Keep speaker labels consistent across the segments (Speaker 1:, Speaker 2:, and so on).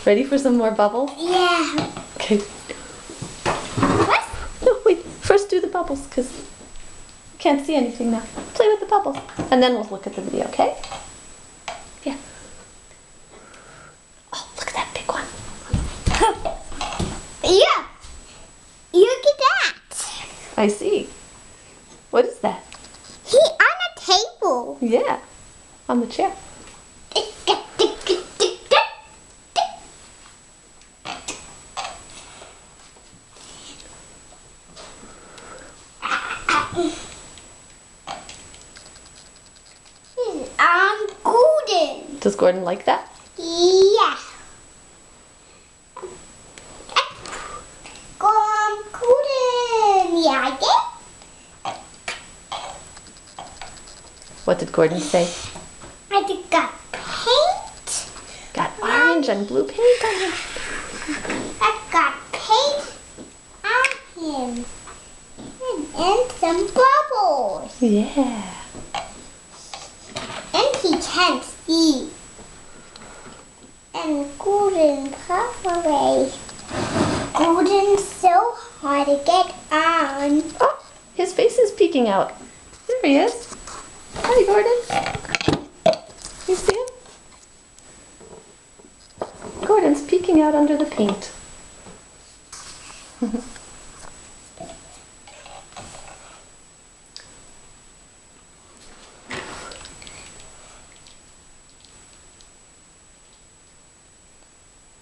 Speaker 1: Ready for some more bubbles?
Speaker 2: Yeah.
Speaker 1: Okay.
Speaker 2: What?
Speaker 1: No, wait. First do the bubbles, because you can't see anything now. Play with the bubbles. And then we'll look at the video, okay? Yeah. Oh, look at that big one.
Speaker 2: Yeah. Look at that.
Speaker 1: I see. What is that?
Speaker 2: He on a table.
Speaker 1: Yeah. On the chair.
Speaker 2: I'm golden.
Speaker 1: Does Gordon like that?
Speaker 2: Yeah. Golden. Yeah, I
Speaker 1: What did Gordon say?
Speaker 2: I just got paint.
Speaker 1: Got orange and blue paint on him.
Speaker 2: I got paint on him. And some bubbles.
Speaker 1: Yeah.
Speaker 2: And he can't see. And golden pathway. Golden's so hard to get on.
Speaker 1: Oh, his face is peeking out. There he is. Hi, Gordon. You see him? Gordon's peeking out under the paint.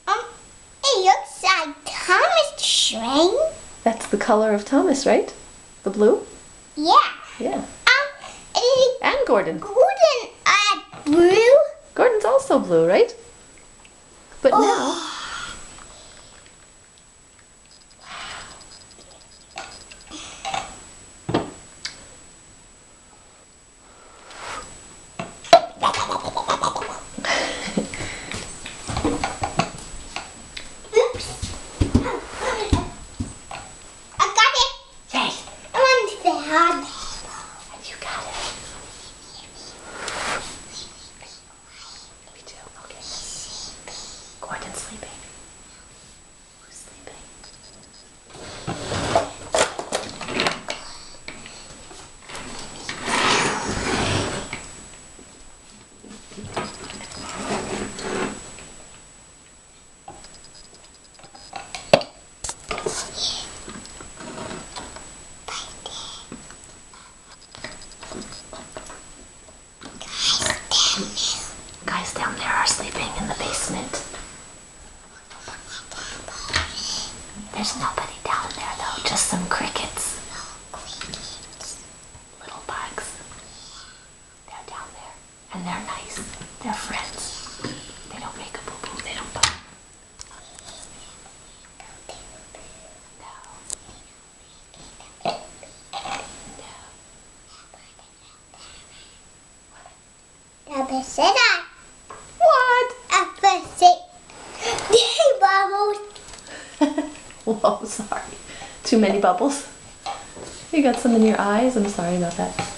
Speaker 2: It looks like Thomas the Train.
Speaker 1: That's the color of Thomas, right? The blue?
Speaker 2: Yeah.
Speaker 1: Yeah.
Speaker 2: It
Speaker 1: And Gordon.
Speaker 2: golden blue.
Speaker 1: Gordon's also blue, right? But now,
Speaker 2: Oh. Oops. I got it.
Speaker 1: yay,
Speaker 2: I want the hard.
Speaker 1: you got it. Me too, okay. Gordon's sleeping. Who's sleeping? Guys down there are sleeping in the basement. There's nobody down there though, just some crickets. Little bugs. They're down there. And they're nice. They're friends. They don't make a boo-boo. They don't bite. No. No.
Speaker 2: Opposite.
Speaker 1: What?
Speaker 2: Opposite. Hey, bubbles.
Speaker 1: Whoa, sorry. Too many bubbles. You got some in your eyes? I'm sorry about that.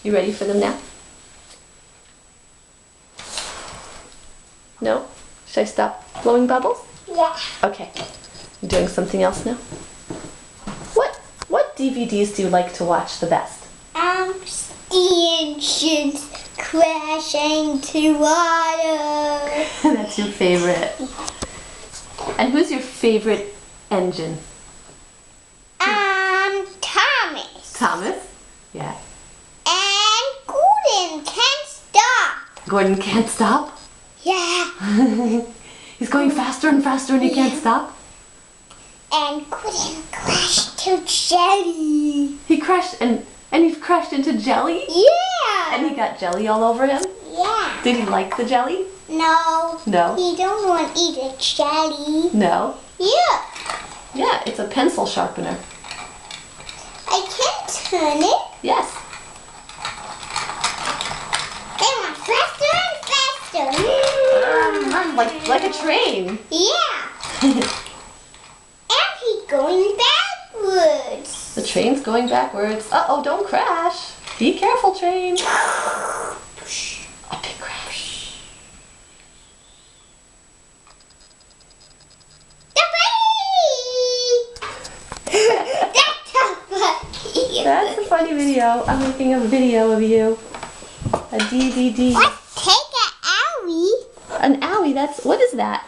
Speaker 1: You ready for them now? No? Should I stop blowing bubbles?
Speaker 2: Yeah.
Speaker 1: Okay. You doing something else now? What DVDs do you like to watch the best?
Speaker 2: Engines crashing to water.
Speaker 1: That's your favorite. And who's your favorite engine?
Speaker 2: Thomas.
Speaker 1: Thomas? Yeah.
Speaker 2: And Golden can't stop.
Speaker 1: Gordon can't stop?
Speaker 2: Yeah.
Speaker 1: He's going faster and faster and he can't stop?
Speaker 2: And Golden crashed to jelly.
Speaker 1: He crashed and he crashed into jelly?
Speaker 2: Yeah.
Speaker 1: And he got jelly all over him?
Speaker 2: Yeah.
Speaker 1: Did he like the jelly?
Speaker 2: No.
Speaker 1: No.
Speaker 2: He don't want to eat a jelly.
Speaker 1: No.
Speaker 2: Yeah.
Speaker 1: Yeah, it's a pencil sharpener.
Speaker 2: I can't turn it.
Speaker 1: Yes.
Speaker 2: They went faster and faster.
Speaker 1: Like a train.
Speaker 2: Yeah. And he's going backwards.
Speaker 1: The train's going backwards. Uh-oh, don't crash. Be careful, train. A big crash. funny video. I'm making a video of you. A DVD.
Speaker 2: Let's take an owie.
Speaker 1: An owie, what is that?